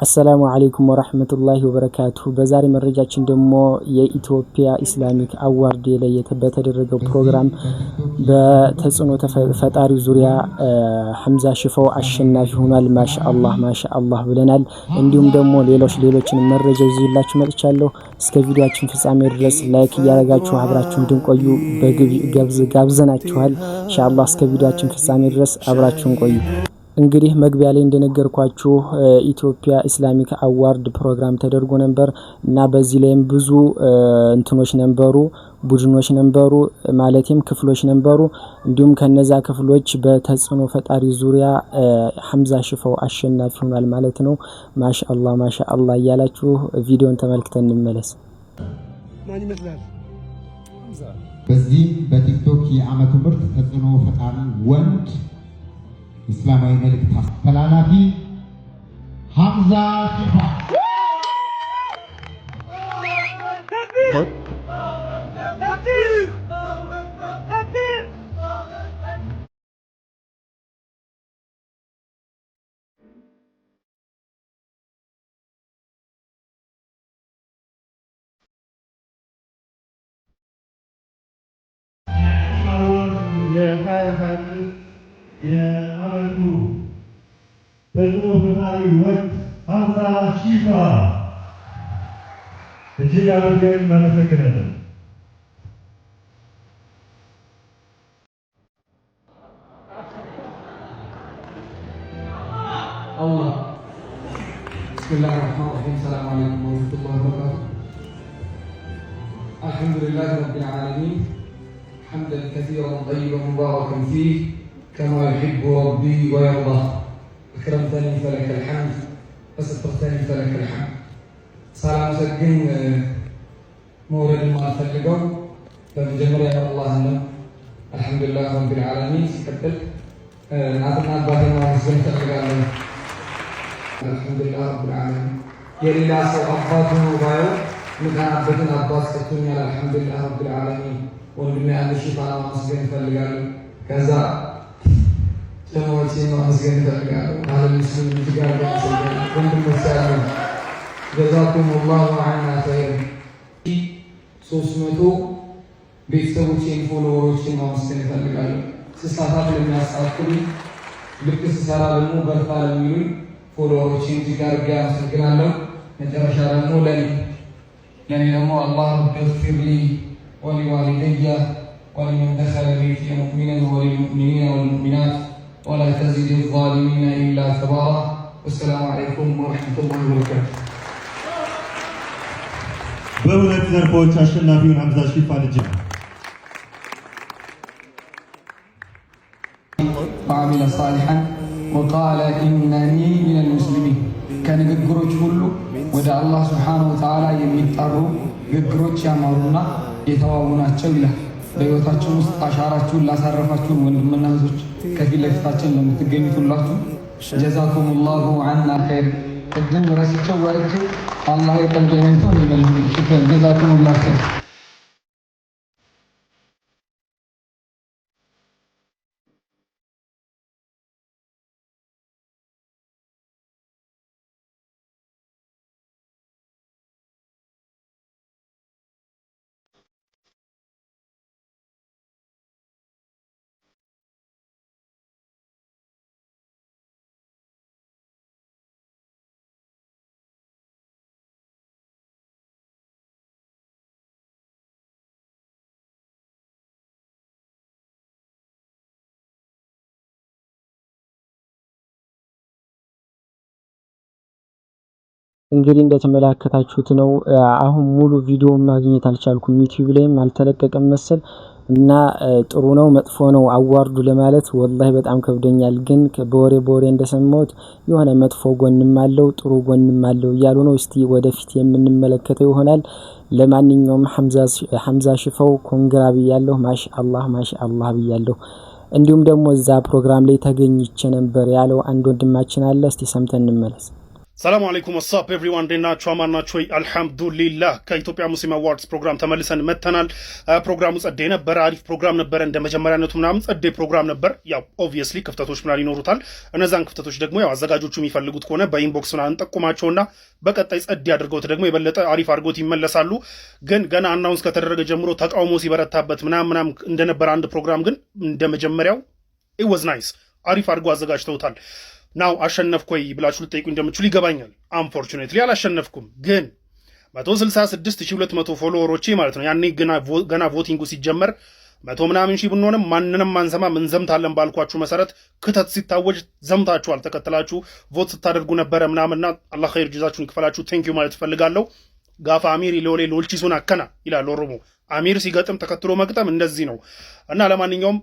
السلام عليكم ورحمة الله وبركاته بزاري مرجعችን ደግሞ የኢትዮጵያ ኢስላሚክ አዋርድ ላይ የተደረገው ፕሮግራም በተጽኖ ተፈጣሪ ዙሪያ ሐምዛ ሽፈው አሸናፊ ሆኗል። ማሻአላህ ብለናል። እንዲሁም ደግሞ ሌሎችን መረጃ ይዤላችሁ መጥቻለሁ። እስከ ቪዲዮአችን ፍጻሜ ድረስ ላይክ ያደረጋችሁ አብራችሁን እንድትቆዩ ጋብዘናችኋል። ኢንሻአላህ እስከ ቪዲዮአችን ፍጻሜ ድረስ አብራችሁን ቆዩ። እንግዲህ መግቢያ ላይ እንደነገርኳችሁ ኢትዮጵያ ኢስላሚክ አዋርድ ፕሮግራም ተደርጎ ነበር እና በዚህ ላይም ብዙ እንትኖች ነበሩ፣ ቡድኖች ነበሩ፣ ማለትም ክፍሎች ነበሩ። እንዲሁም ከነዛ ክፍሎች በተጽኖ ፈጣሪ ዙሪያ ሐምዛ ሽፈው አሸናፊ ሆኗል ማለት ነው። ማሻአላህ እያላችሁ ቪዲዮን ተመልክተን እንመለስ። ማን ይመስላል? በዚህ በቲክቶክ የዓመቱ ምርጥ ተጽኖ ፈጣሪ ወንድ ኢስላማዊ መልእክት አስተላላፊ ሐምዛ ሽፈው የዓመቱ ተጽኖ ፈጣሪ ወንድ ሐምዛ ሽፈው እጅግ አድርገን እናመሰግናለን። bismillahir rahmanir rahim. Assalamu alaikum warahmatullahi wabarakatuh. Alhamdulillahi rabbil alamin. حمدا كثيرا طيبا مباركا فيه كما يحب ربي ويرضى. أكرمتني فلك الحمد وسترتني فلك الحمد. سلام سجن مورد ما أفلقه فمجمريا الله الحمد لله رب العالمين. سكتل نعطنا بعدين ما نسلم تلقى الحمد لله رب العالمين. يلي لا سو أباته وبايو مكان أبتنا أباس كتوني الحمد لله رب العالمين. ወንድሜ አንድ ሽፋና ማመስገን እፈልጋለሁ። ከዛ ጀማዓችን ማመስገን እፈልጋለሁ። አለም ሙስሊም ትጋር ወንድሞች ያሉ ጀዛኩም الله عنا خير 300 ቤተሰቦቼን ፎሎወሮችን ማመስገን እፈልጋለሁ። ስሳሳት ለሚያሳፍሩኝ ልክ ስሰራ ደግሞ በርታ ለሚሉኝ ፎሎወሮችን ትጋር አመሰግናለሁ። መጨረሻ ደግሞ ለኔ ደግሞ አላህ ይغفر لي ولوالدي ولمن دخل بيتي مؤمنا وللمؤمنين والمؤمنات ولا تزد الظالمين إلا تبارا. والسلام عليكم ورحمة الله وبركاته. በሁለት ዘርፎች አሸናፊውን ሐምዛ ሽፈው ልጅ وعمل صالحا وقال إنني من المسلمين. ከንግግሮች ሁሉ ወደ አላህ ሱብሓነሁ ወተዓላ የሚጣሩ ንግግሮች ያማሩና የተዋቡ ናቸው ይላል። በህይወታችን ውስጥ አሻራችሁን ላሳረፋችሁን ወንድምና እህቶች ከፊት ለፊታችን ለምትገኙት ሁላችሁ ጀዛኩሙላሁ ዐና ኸይር። ቅድም ረስቸው ወርጄ አላህ የቀልቤን ሰው ይመልስ። ጀዛኩሙላሁ ኸይር። እንግዲህ እንደተመለከታችሁት ነው። አሁን ሙሉ ቪዲዮ ማግኘት አልቻልኩም፣ ዩቲዩብ ላይም አልተለቀቀም መሰል እና ጥሩ ነው መጥፎ ነው አዋርዱ ለማለት ወላሂ በጣም ከብደኛል። ግን በወሬ እንደሰማሁት የሆነ መጥፎ ጎንም አለው ጥሩ ጎንም አለው እያሉ ነው። እስቲ ወደፊት የምንመለከተው ይሆናል። ለማንኛውም ሐምዛ ሽፈው ኮንግራ ብያለሁ። ማሻአላህ ብያለሁ። እንዲሁም ደግሞ እዛ ፕሮግራም ላይ ተገኝቼ ነበር ያለው አንድ ወንድማችን አለ። እስቲ ሰምተን እንመለስ። ሰላም አለይኩም ወሳፕ ኤቭሪዋን ደናችሁ አማናችሁ አልহামዱሊላህ ከኢትዮጵያ ሙስሊም አዋርድስ ፕሮግራም ተመልሰን መተናል። ፕሮግራሙ ጸዴ ነበር፣ አሪፍ ፕሮግራም ነበር። እንደ መጀመሪያነቱ ምናምን ጸዴ ፕሮግራም ነበር። ያው ኦብቪየስሊ ክፍተቶች ምናምን ይኖሩታል። እነዛን ክፍተቶች ደግሞ ያው አዘጋጆቹ የሚፈልጉት ከሆነ በኢንቦክስ ምናምን ጠቁማቸውና በቀጣይ ጸዴ አድርገውት ደግሞ የበለጠ አሪፍ አድርገውት ይመለሳሉ። ግን ገና አናውንስ ከተደረገ ጀምሮ ተቃውሞ ሲበረታበት ምናምን እንደነበር አንድ ፕሮግራም ግን እንደ መጀመሪያው it was nice አሪፍ አድርገው አዘጋጅተውታል። ናው አሸነፍኩኝ ብላችሁ ልትጠይቁ እንደምትችሉ ይገባኛል። አንፎርቹኔትሊ አላሸነፍኩም፣ ግን 166200 ፎሎወሮቼ ማለት ነው። ያኔ ገና ቮቲንጉ ሲጀመር 100 ምናምን ሺህ ብንሆንም ማንንም አንሰማም እንዘምታለን ባልኳችሁ መሰረት ክተት ሲታወጅ ዘምታችኋል፣ ተከትላችሁ ቮት ስታደርጉ ነበረ ምናምንና አላህ ኸይር ጅዛችሁን ይክፈላችሁ። ቴንኪዩ ማለት እፈልጋለሁ። ጋፋ አሚር ሎሌ ሎልቺሱን አከና ይላል ኦሮሞ። አሚር ሲገጥም ተከትሎ መግጠም እንደዚህ ነው እና ለማንኛውም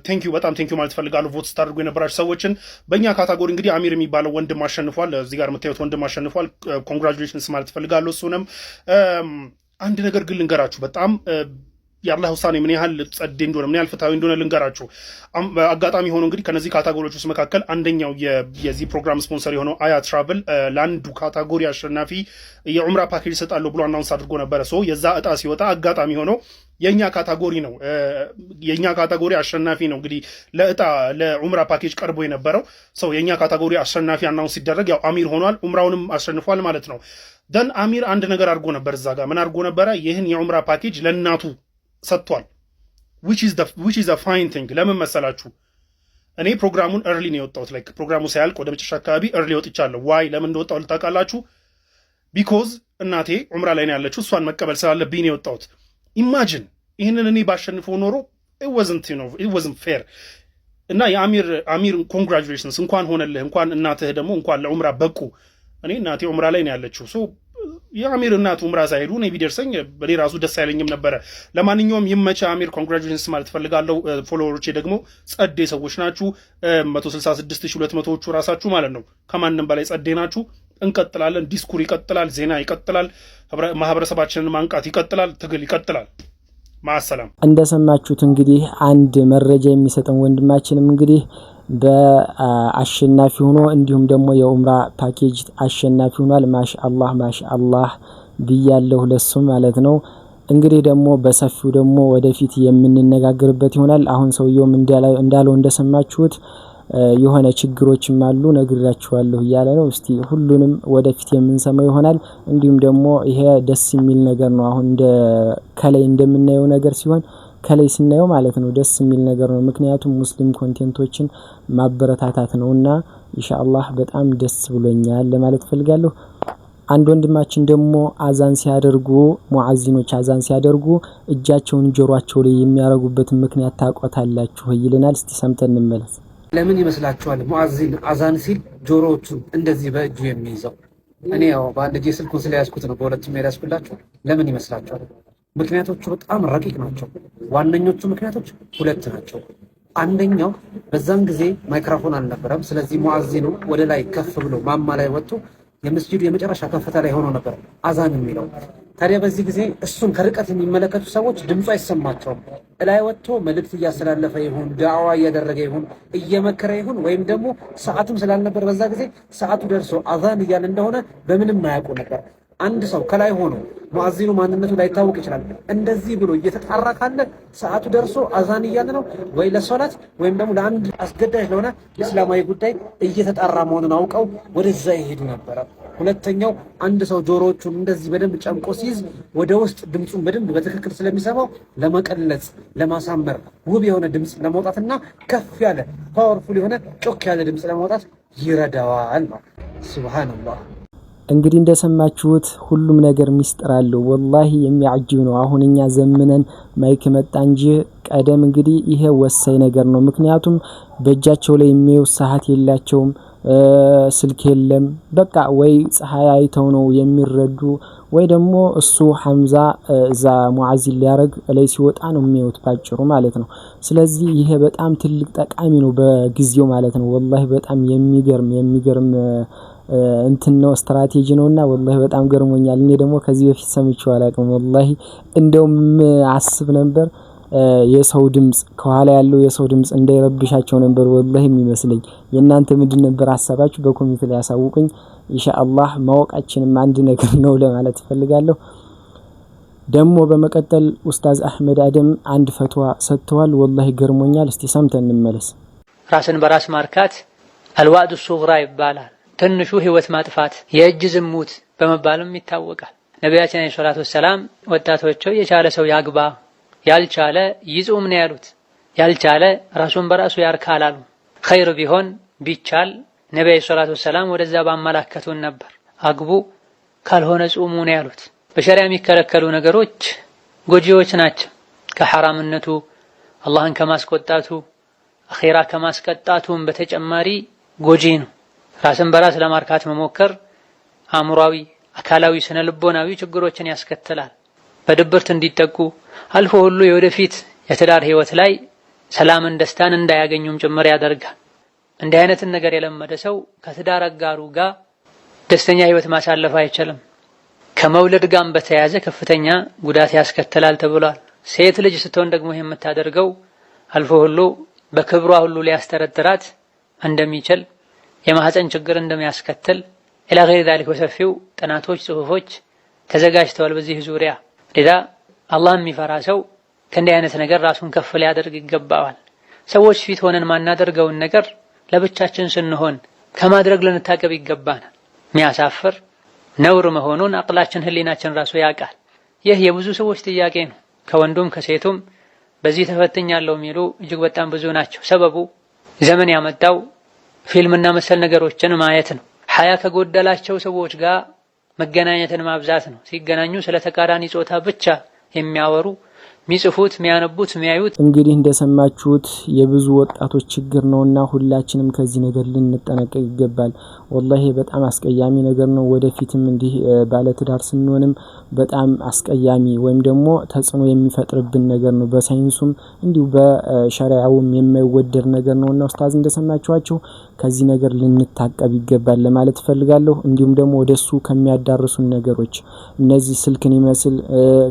ቴንኪዩ በጣም ቴንኪዩ ማለት ፈልጋለሁ። ቮት ስታደርጉ የነበራችሁ ሰዎችን በእኛ ካታጎሪ እንግዲህ አሚር የሚባለው ወንድም አሸንፏል። እዚህ ጋር የምታዩት ወንድም አሸንፏል። ኮንግራቹሌሽንስ ማለት ፈልጋለሁ። እሱንም አንድ ነገር ግን ልንገራችሁ፣ በጣም የአላህ ውሳኔ ምን ያህል ጸዴ እንደሆነ ምን ያህል ፍትሃዊ እንደሆነ ልንገራችሁ። አጋጣሚ ሆኖ እንግዲህ ከነዚህ ካታጎሪዎች ውስጥ መካከል አንደኛው የዚህ ፕሮግራም ስፖንሰር የሆነው አያ ትራቭል ለአንዱ ካታጎሪ አሸናፊ የዑምራ ፓኬጅ ይሰጣለሁ ብሎ አናውንስ አድርጎ ነበረ። ሰው የዛ እጣ ሲወጣ አጋጣሚ ሆኖ የኛ ካታጎሪ ነው የኛ ካታጎሪ አሸናፊ ነው እንግዲህ ለእጣ ለዑምራ ፓኬጅ ቀርቦ የነበረው ሰው የኛ ካታጎሪ አሸናፊ አናውንስ ሲደረግ ያው አሚር ሆኗል፣ ዑምራውንም አሸንፏል ማለት ነው። ደን አሚር አንድ ነገር አድርጎ ነበር እዛ ጋር ምን አድርጎ ነበረ? ይህን የዑምራ ፓኬጅ ለእናቱ ሰጥቷል። which is a fine thing። ለምን መሰላችሁ? እኔ ፕሮግራሙን early ነው የወጣሁት። ላይክ ፕሮግራሙ ሳያልቅ ወደ መጨረሻ አካባቢ early ወጥቻለሁ። ዋይ ለምን እንደወጣሁ ልታውቃላችሁ? ቢኮዝ እናቴ ዑምራ ላይ ነው ያለችው፣ እሷን መቀበል ስላለብኝ ነው የወጣሁት። ኢማጂን ይህንን እኔ ባሸንፈው ኖሮ it wasn't fair። እና የአሚር ኮንግራቹሌሽንስ እንኳን ሆነልህ፣ እንኳን እናትህ ደግሞ እንኳን ለዑምራ በቁ። እኔ እናቴ ዑምራ ላይ ነው ያለችው። ሶ የአሚር እናት ዑምራ ሳይሄዱ እኔ ቢደርሰኝ በኔ ራሱ ደስ አይለኝም ነበረ። ለማንኛውም ይመቻ አሚር፣ ኮንግራቹሌሽንስ ማለት ፈልጋለሁ። ፎሎወሮቼ ደግሞ ጸዴ ሰዎች ናችሁ። 166200ዎቹ ራሳችሁ ማለት ነው ከማንም በላይ ጸዴ ናችሁ። እንቀጥላለን። ዲስኩር ይቀጥላል፣ ዜና ይቀጥላል፣ ማህበረሰባችንን ማንቃት ይቀጥላል፣ ትግል ይቀጥላል። ማሰላም። እንደሰማችሁት እንግዲህ አንድ መረጃ የሚሰጠን ወንድማችንም እንግዲህ በአሸናፊ ሆኖ እንዲሁም ደግሞ የዑምራ ፓኬጅ አሸናፊ ሆኗል። ማሻአላህ ብያለሁ ለሱ ማለት ነው። እንግዲህ ደግሞ በሰፊው ደግሞ ወደፊት የምንነጋገርበት ይሆናል። አሁን ሰውየውም እንዳለው እንደሰማችሁት የሆነ ችግሮችም አሉ ነግራችኋለሁ እያለ ነው። እስቲ ሁሉንም ወደፊት የምንሰማው ይሆናል። እንዲሁም ደግሞ ይሄ ደስ የሚል ነገር ነው። አሁን ከላይ እንደምናየው ነገር ሲሆን ከላይ ስናየው ማለት ነው ደስ የሚል ነገር ነው። ምክንያቱም ሙስሊም ኮንቴንቶችን ማበረታታት ነውና ኢንሻአላህ በጣም ደስ ብሎኛል ለማለት ፈልጋለሁ። አንድ ወንድማችን ደግሞ አዛን ሲያደርጉ ሙአዚኖች አዛን ሲያደርጉ እጃቸውን ጆሮአቸው ላይ የሚያረጉበት ምክንያት ታውቃላችሁ ይልናል። እስቲ ሰምተን እንመለስ። ለምን ይመስላችኋል ሙአዚን አዛን ሲል ጆሮዎቹን እንደዚህ በእጁ የሚይዘው? እኔ ያው በአንድ እጄ ስልኩን ስለያዝኩት ነው በሁለቱም ያዝኩላችሁ። ለምን ይመስላችኋል? ምክንያቶቹ በጣም ረቂቅ ናቸው። ዋነኞቹ ምክንያቶች ሁለት ናቸው። አንደኛው በዛን ጊዜ ማይክሮፎን አልነበረም። ስለዚህ ሙአዚኑ ወደ ላይ ከፍ ብሎ ማማ ላይ ወጥቶ የመስጂዱ የመጨረሻ ከፍታ ላይ ሆኖ ነበር አዛን የሚለው። ታዲያ በዚህ ጊዜ እሱን ከርቀት የሚመለከቱ ሰዎች ድምፁ አይሰማቸውም። እላይ ወጥቶ መልእክት እያስተላለፈ ይሁን ዳዕዋ እያደረገ ይሁን እየመከረ ይሁን ወይም ደግሞ ሰዓቱም ስላልነበር በዛ ጊዜ ሰዓቱ ደርሶ አዛን እያለ እንደሆነ በምንም አያውቁ ነበር። አንድ ሰው ከላይ ሆኖ ሙአዚኑ ማንነቱ ላይታወቅ ይችላል። እንደዚህ ብሎ እየተጣራ ካለ ሰዓቱ ደርሶ አዛን እያለ ነው ወይ ለሶላት ወይም ደግሞ ለአንድ አስገዳጅ ለሆነ እስላማዊ ጉዳይ እየተጣራ መሆኑን አውቀው ወደዛ ይሄዱ ነበረ። ሁለተኛው አንድ ሰው ጆሮዎቹን እንደዚህ በደንብ ጨምቆ ሲይዝ ወደ ውስጥ ድምፁን በደንብ በትክክል ስለሚሰማው ለመቀለጽ፣ ለማሳመር ውብ የሆነ ድምፅ ለማውጣትና ከፍ ያለ ፓወርፉል የሆነ ጮክ ያለ ድምፅ ለማውጣት ይረዳዋል። ሱብሃንአላህ። እንግዲህ እንደሰማችሁት ሁሉም ነገር ሚስጥር አለው። ወላሂ የሚያጅብ ነው። አሁን እኛ ዘመነን ማይክ መጣ እንጂ ቀደም እንግዲህ ይሄ ወሳኝ ነገር ነው። ምክንያቱም በእጃቸው ላይ የሚየው ሰዓት የላቸውም፣ ስልክ የለም። በቃ ወይ ፀሐይ አይተው ነው የሚረዱ ወይ ደግሞ እሱ ሐምዛ እዛ ሙአዚን ሊያረግ ላይ ሲወጣ ነው የሚያዩት ባጭሩ ማለት ነው። ስለዚህ ይሄ በጣም ትልቅ ጠቃሚ ነው በጊዜው ማለት ነው። ወላሂ በጣም የሚገርም እንትን ነው ስትራቴጂ ነውና ወላሂ በጣም ገርሞኛል። እኔ ደግሞ ከዚህ በፊት ሰምቼው አላውቅም። ወላሂ እንደውም አስብ ነበር የሰው ድምጽ ከኋላ ያለው የሰው ድምጽ እንዳይረብሻቸው ነበር ወላሂ የሚመስለኝ። የእናንተ ምንድን ነበር ሐሳባችሁ? በኮሜንት ላይ ያሳውቁኝ። ኢንሻአላህ ማወቃችንም አንድ ነገር ነው ለማለት ፈልጋለሁ። ደግሞ በመቀጠል ኡስታዝ አህመድ አደም አንድ ፈትዋ ሰጥተዋል። ወላሂ ገርሞኛል። እስቲ ሰምተን እንመለስ። ራስን በራስ ማርካት አልዋዕዱ ሱግራ ይባላል። ትንሹ ህይወት ማጥፋት የእጅ ዝሙት በመባልም ይታወቃል። ነቢያችን አለይሂ ሰላቱ ወሰላም ወጣቶች የቻለ ሰው ያግባ ያልቻለ ይጾም ነው ያሉት። ያልቻለ ራሱን በራሱ ያርካል አሉ። ኸይር ቢሆን ቢቻል ነብዩ ሰለላሁ ዐለይሂ ወሰለም ወደዛ ባመላከቱን ነበር። አግቡ ካልሆነ ጾሙ ነው ያሉት። በሸሪዓ የሚከለከሉ ነገሮች ጎጂዎች ናቸው። ከሐራምነቱ አላህን ከማስቆጣቱ አኺራ ከማስቀጣቱም በተጨማሪ ጎጂ ነው። ራስን በራስ ለማርካት መሞከር አእምሯዊ፣ አካላዊ፣ ስነ ልቦናዊ ችግሮችን ያስከትላል። በድብርት እንዲጠቁ አልፎ ሁሉ የወደፊት የትዳር ህይወት ላይ ሰላምን ደስታን እንዳያገኙም ጭምር ያደርጋል። እንዲህ አይነትን ነገር የለመደ ሰው ከትዳር አጋሩ ጋር ደስተኛ ህይወት ማሳለፍ አይችልም። ከመውለድ ጋር በተያያዘ ከፍተኛ ጉዳት ያስከትላል ተብሏል። ሴት ልጅ ስትሆን ደግሞ ይሄን የምታደርገው አልፎ ሁሉ በክብሯ ሁሉ ሊያስተረድራት እንደሚችል የማህፀን ችግር እንደሚያስከትል ኢላ ገይሪ ዛሊክ ወሰፊው ጥናቶች፣ ጽሁፎች ተዘጋጅተዋል በዚህ ዙሪያ። ለዛ አላህ የሚፈራ ሰው ከእንዲህ አይነት ነገር ራሱን ከፍ ሊያደርግ ይገባዋል። ሰዎች ፊት ሆነን ማናደርገውን ነገር ለብቻችን ስንሆን ከማድረግ ልንታቀብ ይገባናል። የሚያሳፍር ነውር መሆኑን አቅላችን ህሊናችን ራሱ ያውቃል። ይህ የብዙ ሰዎች ጥያቄ ነው። ከወንዱም ከሴቱም በዚህ ተፈትኛለሁ የሚሉ እጅግ በጣም ብዙ ናቸው። ሰበቡ ዘመን ያመጣው ፊልምና መሰል ነገሮችን ማየት ነው። ሐያ ከጎደላቸው ሰዎች ጋር መገናኘትን ማብዛት ነው። ሲገናኙ ስለ ተቃራኒ ጾታ ብቻ የሚያወሩ የሚጽፉት፣ የሚያነቡት፣ የሚያዩት። እንግዲህ እንደሰማችሁት የብዙ ወጣቶች ችግር ነውና ሁላችንም ከዚህ ነገር ልንጠነቀቅ ይገባል። ወላሂ በጣም አስቀያሚ ነገር ነው። ወደፊትም እንዲህ ባለትዳር ስንሆንም በጣም አስቀያሚ ወይም ደግሞ ተጽዕኖ የሚፈጥርብን ነገር ነው። በሳይንሱም እንዲሁ በሸሪዓውም የማይወደድ ነገር ነውና ኡስታዝ እንደሰማችኋቸው ከዚህ ነገር ልንታቀብ ይገባል ለማለት ፈልጋለሁ። እንዲሁም ደግሞ ወደሱ ከሚያዳርሱን ነገሮች እነዚህ ስልክን ይመስል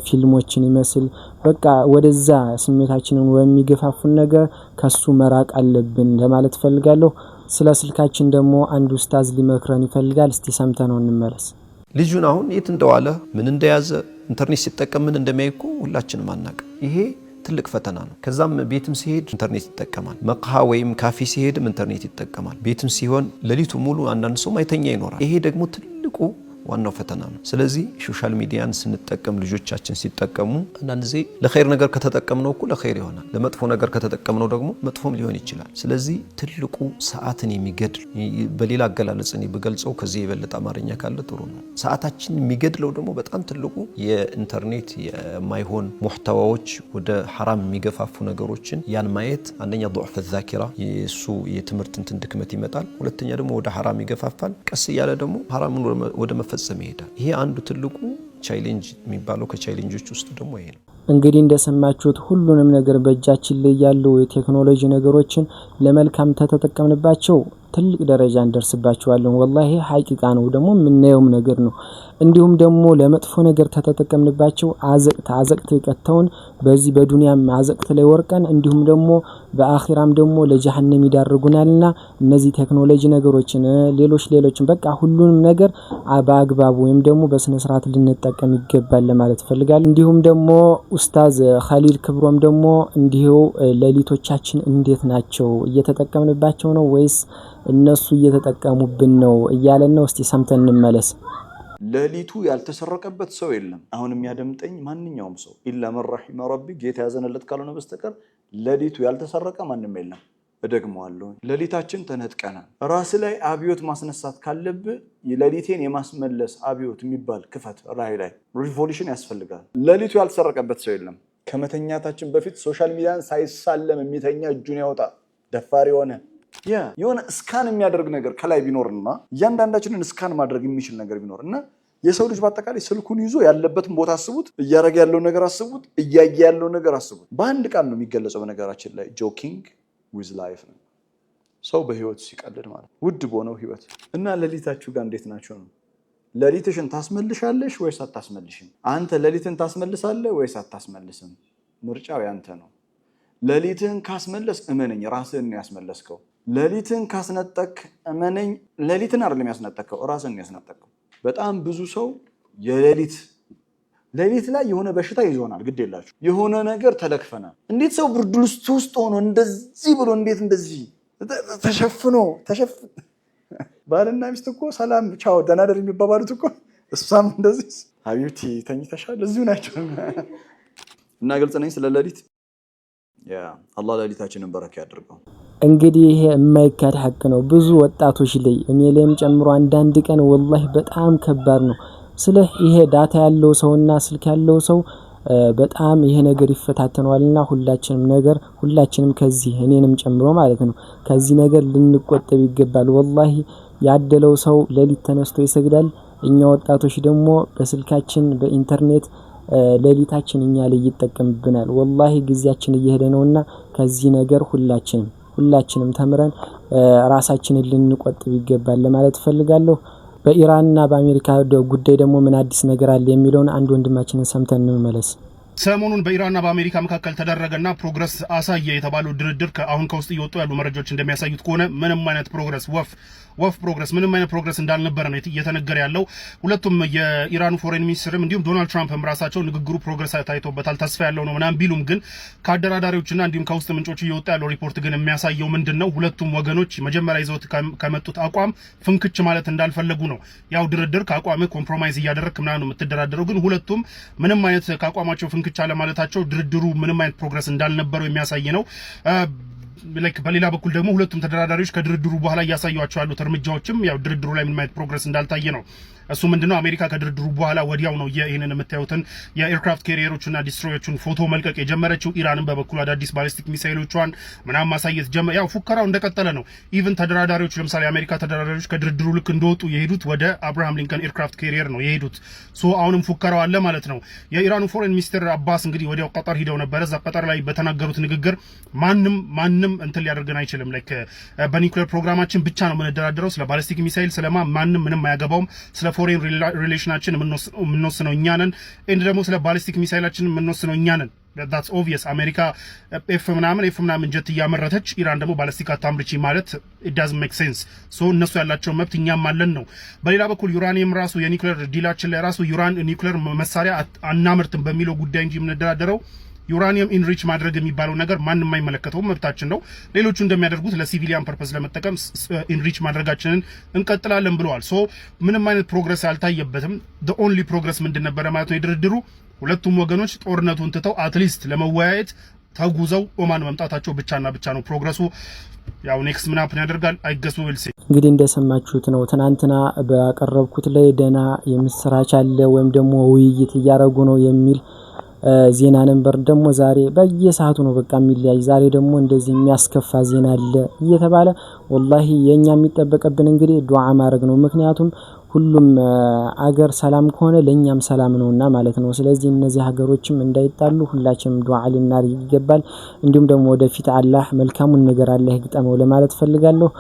ፊልሞችን ይመስል በቃ ወደዛ ስሜታችንን ወሚገፋፉን ነገር ከሱ መራቅ አለብን ለማለት ፈልጋለሁ። ስለ ስልካችን ደግሞ አንድ ኡስታዝ ሊመክረን ይፈልጋል። እስቲ ሰምተነው እንመለስ። ልጁን አሁን የት እንደዋለ ምን እንደያዘ ኢንተርኔት ሲጠቀም ምን እንደሚያይኩ ሁላችንም አናውቅ። ይሄ ትልቅ ፈተና ነው። ከዛም ቤትም ሲሄድ ኢንተርኔት ይጠቀማል። መቅሃ ወይም ካፌ ሲሄድም ኢንተርኔት ይጠቀማል። ቤትም ሲሆን ሌሊቱ ሙሉ አንዳንድ ሰው ማይተኛ ይኖራል። ይሄ ደግሞ ትልቁ ዋናው ፈተና ነው። ስለዚህ ሶሻል ሚዲያን ስንጠቀም ልጆቻችን ሲጠቀሙ አንዳንድ ጊዜ ለኸይር ነገር ከተጠቀምነው እኮ ለኸይር ይሆናል፣ ለመጥፎ ነገር ከተጠቀምነው ደግሞ መጥፎም ሊሆን ይችላል። ስለዚህ ትልቁ ሰዓትን የሚገድል በሌላ አገላለጽ እኔ ብገልጸው ከዚህ የበለጠ አማርኛ ካለ ጥሩ ነው። ሰዓታችን የሚገድለው ደግሞ በጣም ትልቁ የኢንተርኔት የማይሆን ሙህተዋዎች ወደ ሐራም የሚገፋፉ ነገሮችን ያን ማየት አንደኛ ضعف الذاكرة የሱ የትምህርት እንትን ድክመት ይመጣል። ሁለተኛ ደግሞ ወደ ሐራም ይገፋፋል። ቀስ እያለ ደግሞ ሐራምን ወደ መፈጸም ይሄዳል። ይሄ አንዱ ትልቁ ቻሌንጅ የሚባለው ከቻሌንጆች ውስጥ ደግሞ ይሄ ነው። እንግዲህ እንደሰማችሁት ሁሉንም ነገር በእጃችን ላይ ያለው የቴክኖሎጂ ነገሮችን ለመልካም ተተጠቀምንባቸው ትልቅ ደረጃ እንደርስባቸዋለን። ወላሂ ሐቂቃ ነው፣ ደግሞ የምናየውም ነገር ነው። እንዲሁም ደግሞ ለመጥፎ ነገር ተተጠቀምንባቸው አዘቅት የቀተውን በዚህ በዱንያም አዘቅት ላይ ወርቀን እንዲሁም ደግሞ በአኺራም ደግሞ ለጀሃነም ይዳርጉናልና እነዚህ ቴክኖሎጂ ነገሮችን ሌሎችን በቃ ሁሉንም ነገር በአግባቡ ወይም ደግሞ በስነ ስርዓት ልንጠቀም ይገባል ለማለት ፈልጋለሁ። እንዲሁም ደግሞ ኡስታዝ ኸሊል ክብሮም ደግሞ እንዲሁ ሌሊቶቻችን እንዴት ናቸው? እየተጠቀምንባቸው ነው ወይስ እነሱ እየተጠቀሙብን ነው እያለን ነው። እስቲ ሰምተን እንመለስ። ሌሊቱ ያልተሰረቀበት ሰው የለም። አሁን የሚያደምጠኝ ማንኛውም ሰው ኢላ መን ረሒመ ረቢ ጌታ ያዘነለት ካልሆነ በስተቀር ሌሊቱ ያልተሰረቀ ማንም የለም። እደግመዋለሁ፣ ሌሊታችን ተነጥቀናል። ራስ ላይ አብዮት ማስነሳት ካለብህ ሌሊቴን የማስመለስ አብዮት የሚባል ክፈት ራይ ላይ ሪቮሉሽን ያስፈልጋል። ሌሊቱ ያልተሰረቀበት ሰው የለም። ከመተኛታችን በፊት ሶሻል ሚዲያን ሳይሳለም የሚተኛ እጁን ያወጣ ደፋር የሆነ እስካን የሚያደርግ ነገር ከላይ ቢኖርና እያንዳንዳችንን እስካን ማድረግ የሚችል ነገር ቢኖርና የሰው ልጅ በአጠቃላይ ስልኩን ይዞ ያለበትን ቦታ አስቡት፣ እያረገ ያለው ነገር አስቡት፣ እያየ ያለው ነገር አስቡት። በአንድ ቃል ነው የሚገለጸው። በነገራችን ላይ ጆኪንግ ዊዝ ላይፍ ነው። ሰው በህይወት ሲቀልድ ማለት ውድ በሆነው ህይወት እና ሌሊታችሁ ጋር እንዴት ናቸው ነው? ሌሊትሽን ታስመልሻለሽ ወይስ አታስመልሽም? አንተ ሌሊትን ታስመልሳለህ ወይስ አታስመልስም? ምርጫው ያንተ ነው። ሌሊትህን ካስመለስ እመነኝ ራስህን ያስመለስከው። ሌሊትህን ካስነጠቅ እመነኝ ሌሊትን አይደለም ያስነጠቅከው ራስህን ያስነጠቅከው። በጣም ብዙ ሰው ሌሊት ላይ የሆነ በሽታ ይዞናል። ግድ የላችሁ የሆነ ነገር ተለክፈናል። እንዴት ሰው ብርድ ውስጥ ሆኖ እንደዚህ ብሎ እንዴት እንደዚህ ተሸፍኖ ባልና ሚስት እኮ ሰላም ቻው ደህና ደር የሚባባሉት እኮ እሷም እንደዚህ ሀቢብቲ ተኝተሻል እዚሁ ናቸው። እና ግልጽ ነኝ ስለ ሌሊት። አላህ ሌሊታችንን በረካ ያድርገው። እንግዲህ ይሄ የማይካድ ሀቅ ነው። ብዙ ወጣቶች ላይ እኔ ላይም ጨምሮ አንዳንድ ቀን ወላሂ በጣም ከባድ ነው። ስለ ይሄ ዳታ ያለው ሰውና ስልክ ያለው ሰው በጣም ይሄ ነገር ይፈታተነዋልና ሁላችንም ከዚህ እኔንም ጨምሮ ማለት ነው ከዚህ ነገር ልንቆጠብ ይገባል። ወላሂ ያደለው ሰው ሌሊት ተነስቶ ይሰግዳል። እኛ ወጣቶች ደግሞ በስልካችን በኢንተርኔት ሌሊታችን እኛ ላይ ይጠቀምብናል። ወላሂ ጊዜያችን እየሄደ ነውና ከዚህ ነገር ሁላችንም ተምረን ራሳችንን ልንቆጥብ ይገባል ለማለት ፈልጋለሁ። በኢራንና በአሜሪካ ጉዳይ ደግሞ ምን አዲስ ነገር አለ የሚለውን አንድ ወንድማችንን ሰምተን እንመለስ። ሰሞኑን በኢራንና በአሜሪካ መካከል ተደረገና ፕሮግረስ አሳየ የተባለው ድርድር አሁን ከውስጥ እየወጡ ያሉ መረጃዎች እንደሚያሳዩት ከሆነ ምንም አይነት ፕሮግረስ ወፍ ፕሮግረስ ምንም አይነት ፕሮግረስ እንዳልነበረ ነው እየተነገረ ያለው። ሁለቱም የኢራኑ ፎሬን ሚኒስትርም እንዲሁም ዶናልድ ትራምፕም ራሳቸው ንግግሩ ፕሮግረስ ታይቶበታል ተስፋ ያለው ነው ምናምን ቢሉም ግን ከአደራዳሪዎችና እንዲሁም ከውስጥ ምንጮች እየወጣ ያለው ሪፖርት ግን የሚያሳየው ምንድነው ሁለቱም ወገኖች መጀመሪያ ይዘውት ከመጡት አቋም ፍንክች ማለት እንዳልፈለጉ ነው። ያው ድርድር ከአቋም ኮምፕሮማይዝ እያደረግክ ምናምን ነው የምትደራደረው፣ ግን ሁለቱም ምንም አይነት ከአቋማቸው ፍንክች አለማለታቸው ድርድሩ ምንም አይነት ፕሮግረስ እንዳልነበረው የሚያሳይ ነው። በሌላ በኩል ደግሞ ሁለቱም ተደራዳሪዎች ከድርድሩ በኋላ እያሳዩቸው ያሉት እርምጃዎችም ያው ድርድሩ ላይ ምንም አይነት ፕሮግረስ እንዳልታየ ነው። እሱ ምንድነው አሜሪካ ከድርድሩ በኋላ ወዲያው ነው ይሄንን የምታዩትን የኤርክራፍት ካሪየሮችና ዲስትሮየሮችን ፎቶ መልቀቅ የጀመረችው። ኢራንን በበኩሉ አዳዲስ ባሊስቲክ ሚሳይሎቿን ምናምን ማሳየት ጀመረ። ያው ፉከራው እንደቀጠለ ነው። ኢቭን ተደራዳሪዎች ለምሳሌ አሜሪካ ተደራዳሪዎች ከድርድሩ ልክ እንደወጡ የሄዱት ወደ አብርሃም ሊንከን ኤርክራፍት ካሪየር ነው የሄዱት። አሁንም ፉከራው አለ ማለት ነው። የኢራኑ ፎሬን ሚኒስትር አባስ እንግዲህ ወዲያው ቀጠር ሂደው ነበር። እዛ ቀጠር ላይ በተናገሩት ንግግር ማንም እንትን ሊያደርገን አይችልም፣ ላይክ በኒውክሌር ፕሮግራማችን ብቻ ነው የምንደራደረው፣ ስለ ባሊስቲክ ሚሳይል ማንም ምንም አያገባውም፣ ስለ ፎሬን ሪሌሽናችን የምንወስነው እኛ ነን፣ እንደ ደግሞ ስለ ባሊስቲክ ሚሳይላችን የምንወስነው እኛ ነን። that's obvious አሜሪካ ኤፍ ምናምን ጀት እያመረተች ኢራን ደግሞ ባሊስቲክ አታምርቺ ማለት it doesn't make sense። እነሱ ያላቸው መብት እኛም አለን ነው። በሌላ በኩል ዩራኒየም ራሱ የኒውክሌር ዲላችን ላይ ራሱ ኒውክሌር መሳሪያ አናመርትም በሚለው ጉዳይ እንጂ የምንደራደረው ዩራኒየም ኢንሪች ማድረግ የሚባለው ነገር ማንም አይመለከተው፣ መብታችን ነው። ሌሎቹ እንደሚያደርጉት ለሲቪሊያን ፐርፐስ ለመጠቀም ኢንሪች ማድረጋችንን እንቀጥላለን ብለዋል። ምንም አይነት ፕሮግረስ አልታየበትም። the only progress ምንድን ነበረ ማለት ነው የድርድሩ ሁለቱም ወገኖች ጦርነቱን ትተው አትሊስት ለመወያየት ተጉዘው ኦማን መምጣታቸው ብቻና ብቻ ነው ፕሮግረሱ። ያው ኔክስት ምን ሀፕን ያደርጋል አይገሱ ዊል ሲ። እንግዲህ እንደሰማችሁት ነው። ትናንትና ባቀረብኩት ላይ ደና የምስራች አለ ወይም ደግሞ ውይይት እያረጉ ነው የሚል ዜና ነበር። ደግሞ ዛሬ በየሰዓቱ ነው በቃ የሚለያይ። ዛሬ ደግሞ እንደዚህ የሚያስከፋ ዜና አለ እየተባለ ወላሂ የኛ የሚጠበቅብን እንግዲህ ዱዓ ማድረግ ነው። ምክንያቱም ሁሉም አገር ሰላም ከሆነ ለኛም ሰላም ነውና ማለት ነው። ስለዚህ እነዚህ ሀገሮችም እንዳይጣሉ ሁላችንም ዱዓ ልናደርግ ይገባል። እንዲሁም ደግሞ ወደፊት አላህ መልካሙን ነገር አላህ ይግጠመው ለማለት ፈልጋለሁ።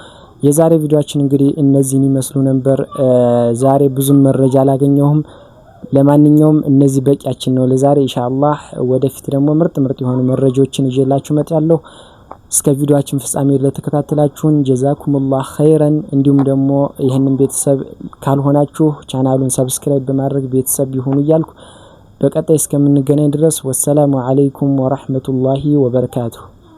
የዛሬ ቪዲዮአችን እንግዲህ እነዚህን ይመስሉ ነበር። ዛሬ ብዙም መረጃ አላገኘሁም። ለማንኛውም እነዚህ በቂያችን ነው ለዛሬ ኢንሻአላህ። ወደፊት ደግሞ ምርጥ የሆኑ መረጃዎችን ይዤላችሁ መጣለሁ። እስከ ቪዲዮአችን ፍጻሜ ለተከታተላችሁን ጀዛኩሙላህ ኸይረን። እንዲሁም ደግሞ ይሄንን ቤተሰብ ካልሆናችሁ ቻናሉን ሰብስክራይብ በማድረግ ቤተሰብ ይሁኑ እያልኩ በቀጣይ እስከምንገናኝ ድረስ ወሰላሙ አለይኩም ወራህመቱላሂ ወበረካቱሁ።